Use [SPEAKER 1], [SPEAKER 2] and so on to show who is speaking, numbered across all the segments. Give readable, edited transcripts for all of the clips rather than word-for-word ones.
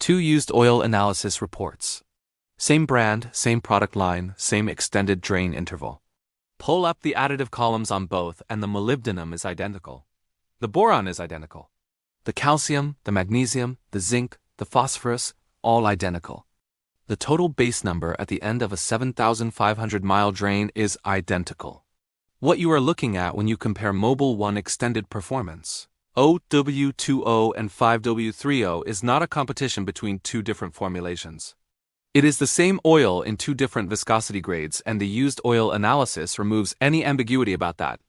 [SPEAKER 1] 2 used oil analysis reports. Same brand, same product line, same extended drain interval. Pull up the additive columns on both and the molybdenum is identical. The boron is identical. The calcium, the magnesium, the zinc, the phosphorus, all identical. The total base number at the end of a 7,500-mile drain is identical. What you are looking at when you compare Mobil 1 extended performance, OW20 and 5W30, is not a competition between 2 different formulations. It is the same oil in 2 different viscosity grades, and the used oil analysis removes any ambiguity about that.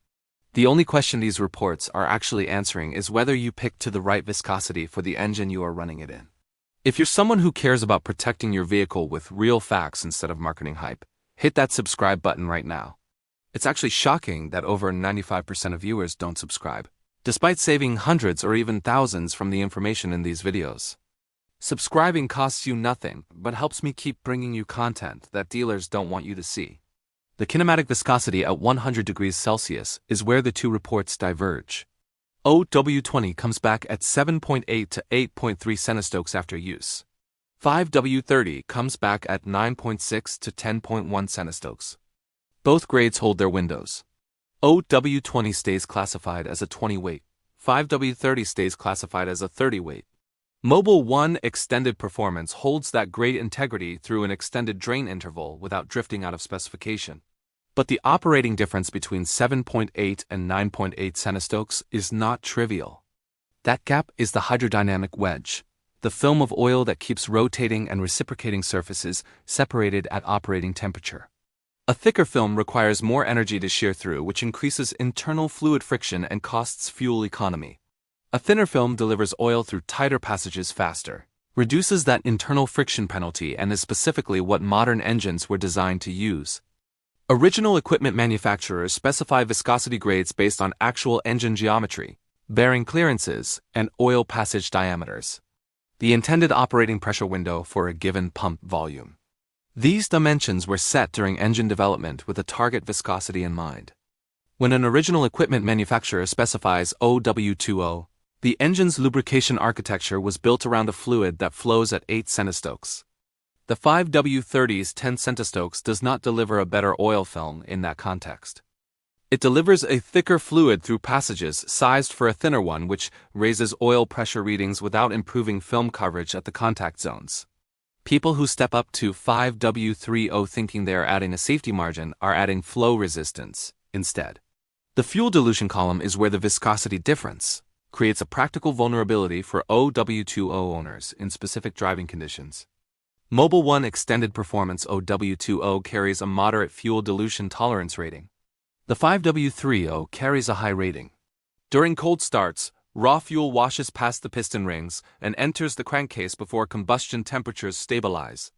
[SPEAKER 1] The only question these reports are actually answering is whether you picked to the right viscosity for the engine you are running it in. If you're someone who cares about protecting your vehicle with real facts instead of marketing hype, hit that subscribe button right now. It's actually shocking that over 95% of viewers don't subscribe, despite saving hundreds or even thousands from the information in these videos. Subscribing costs you nothing, but helps me keep bringing you content that dealers don't want you to see. The kinematic viscosity at 100 degrees Celsius is where the 2 reports diverge. OW20 comes back at 7.8 to 8.3 centistokes after use. 5W30 comes back at 9.6 to 10.1 centistokes. Both grades hold their windows. OW20 stays classified as a 20 weight. 5W30 stays classified as a 30 weight. Mobil 1 extended performance holds that grade integrity through an extended drain interval without drifting out of specification. But the operating difference between 7.8 and 9.8 centistokes is not trivial. That gap is the hydrodynamic wedge, the film of oil that keeps rotating and reciprocating surfaces separated at operating temperature. A thicker film requires more energy to shear through, which increases internal fluid friction and costs fuel economy. A thinner film delivers oil through tighter passages faster, reduces that internal friction penalty, and is specifically what modern engines were designed to use. Original equipment manufacturers specify viscosity grades based on actual engine geometry, bearing clearances, and oil passage diameters. The intended operating pressure window for a given pump volume. These dimensions were set during engine development with a target viscosity in mind. When an original equipment manufacturer specifies OW20, the engine's lubrication architecture was built around a fluid that flows at 8 centistokes. The 5W30's 10 centistokes does not deliver a better oil film in that context. It delivers a thicker fluid through passages sized for a thinner one, which raises oil pressure readings without improving film coverage at the contact zones. People who step up to 5W30 thinking they are adding a safety margin are adding flow resistance instead. The fuel dilution column is where the viscosity difference creates a practical vulnerability for OW20 owners in specific driving conditions. Mobil 1 Extended Performance OW20 carries a moderate fuel dilution tolerance rating. The 5W30 carries a high rating. During cold starts, raw fuel washes past the piston rings and enters the crankcase before combustion temperatures stabilize.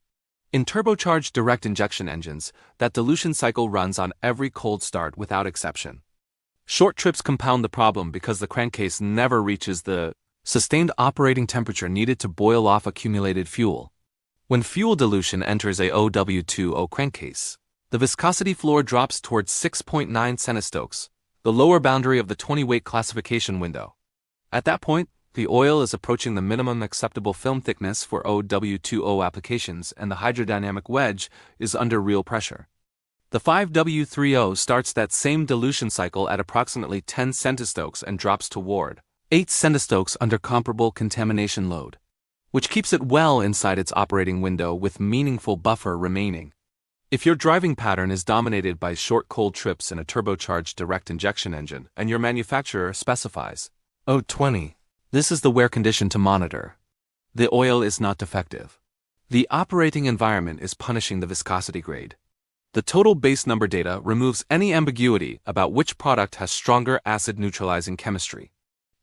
[SPEAKER 1] In turbocharged direct injection engines, that dilution cycle runs on every cold start without exception. Short trips compound the problem because the crankcase never reaches the sustained operating temperature needed to boil off accumulated fuel. When fuel dilution enters a OW20 crankcase, the viscosity floor drops towards 6.9 centistokes, the lower boundary of the 20-weight classification window. At that point, the oil is approaching the minimum acceptable film thickness for OW20 applications, and the hydrodynamic wedge is under real pressure. The 5W30 starts that same dilution cycle at approximately 10 centistokes and drops toward 8 centistokes under comparable contamination load, which keeps it well inside its operating window with meaningful buffer remaining. If your driving pattern is dominated by short cold trips in a turbocharged direct injection engine and your manufacturer specifies O20, this is the wear condition to monitor. The oil is not defective. The operating environment is punishing the viscosity grade. The total base number data removes any ambiguity about which product has stronger acid neutralizing chemistry.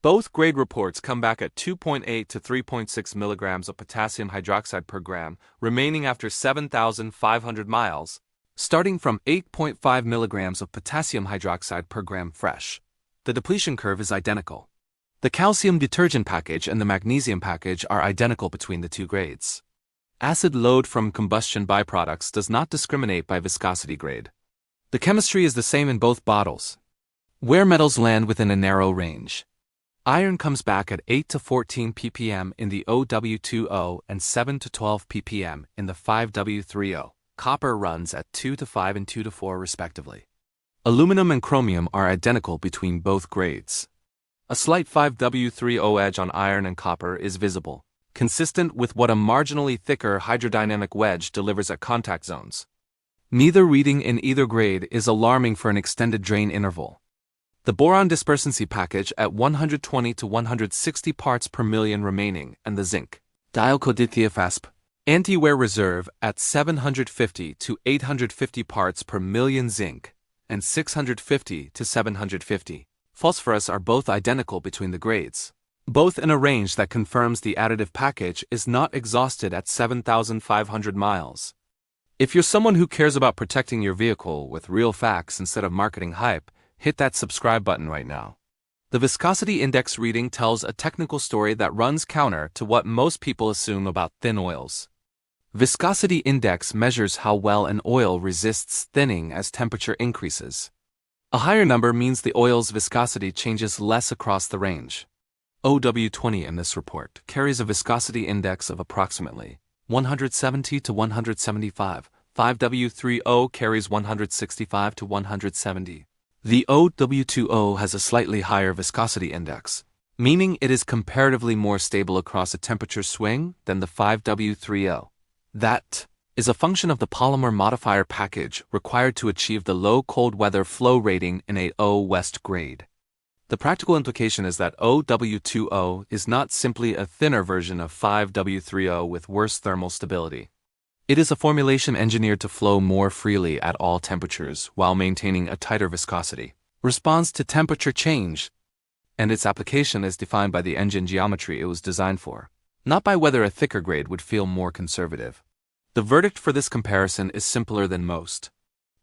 [SPEAKER 1] Both grade reports come back at 2.8 to 3.6 milligrams of potassium hydroxide per gram, remaining after 7,500 miles, starting from 8.5 milligrams of potassium hydroxide per gram fresh. The depletion curve is identical. The calcium detergent package and the magnesium package are identical between the 2 grades. Acid load from combustion byproducts does not discriminate by viscosity grade. The chemistry is the same in both bottles. Where metals land within a narrow range. Iron comes back at 8 to 14 ppm in the OW20 and 7 to 12 ppm in the 5W30. Copper runs at 2 to 5 and 2 to 4 respectively. Aluminum and chromium are identical between both grades. A slight 5W30 edge on iron and copper is visible, consistent with what a marginally thicker hydrodynamic wedge delivers at contact zones. Neither reading in either grade is alarming for an extended drain interval. The boron dispersancy package at 120 to 160 parts per million remaining, and the zinc dialcodithiafasp anti-wear reserve at 750 to 850 parts per million zinc, and 650 to 750 phosphorus are both identical between the grades, both in a range that confirms the additive package is not exhausted at 7,500 miles. If you're someone who cares about protecting your vehicle with real facts instead of marketing hype, hit that subscribe button right now. The viscosity index reading tells a technical story that runs counter to what most people assume about thin oils. Viscosity index measures how well an oil resists thinning as temperature increases. A higher number means the oil's viscosity changes less across the range. OW20 in this report carries a viscosity index of approximately 170 to 175. 5W30 carries 165 to 170. The OW20 has a slightly higher viscosity index, meaning it is comparatively more stable across a temperature swing than the 5W30. That is a function of the polymer modifier package required to achieve the low cold weather flow rating in a O West grade. The practical implication is that OW20 is not simply a thinner version of 5W30 with worse thermal stability. It is a formulation engineered to flow more freely at all temperatures while maintaining a tighter viscosity, responds to temperature change, and its application is defined by the engine geometry it was designed for, not by whether a thicker grade would feel more conservative. The verdict for this comparison is simpler than most.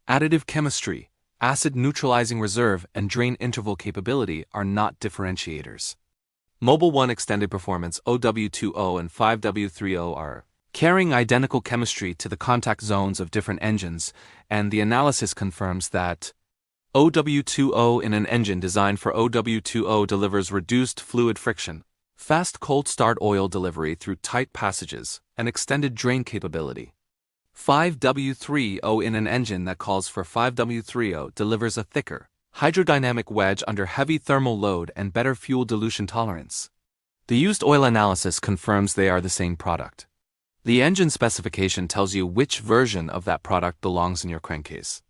[SPEAKER 1] Additive chemistry, acid neutralizing reserve, and drain interval capability are not differentiators. Mobil 1 extended performance OW20 and 5W30 are carrying identical chemistry to the contact zones of different engines, and the analysis confirms that OW20 in an engine designed for OW20 delivers reduced fluid friction, fast cold start oil delivery through tight passages, and extended drain capability. 5W30 in an engine that calls for 5W30 delivers a thicker, hydrodynamic wedge under heavy thermal load and better fuel dilution tolerance. The used oil analysis confirms they are the same product. The engine specification tells you which version of that product belongs in your crankcase.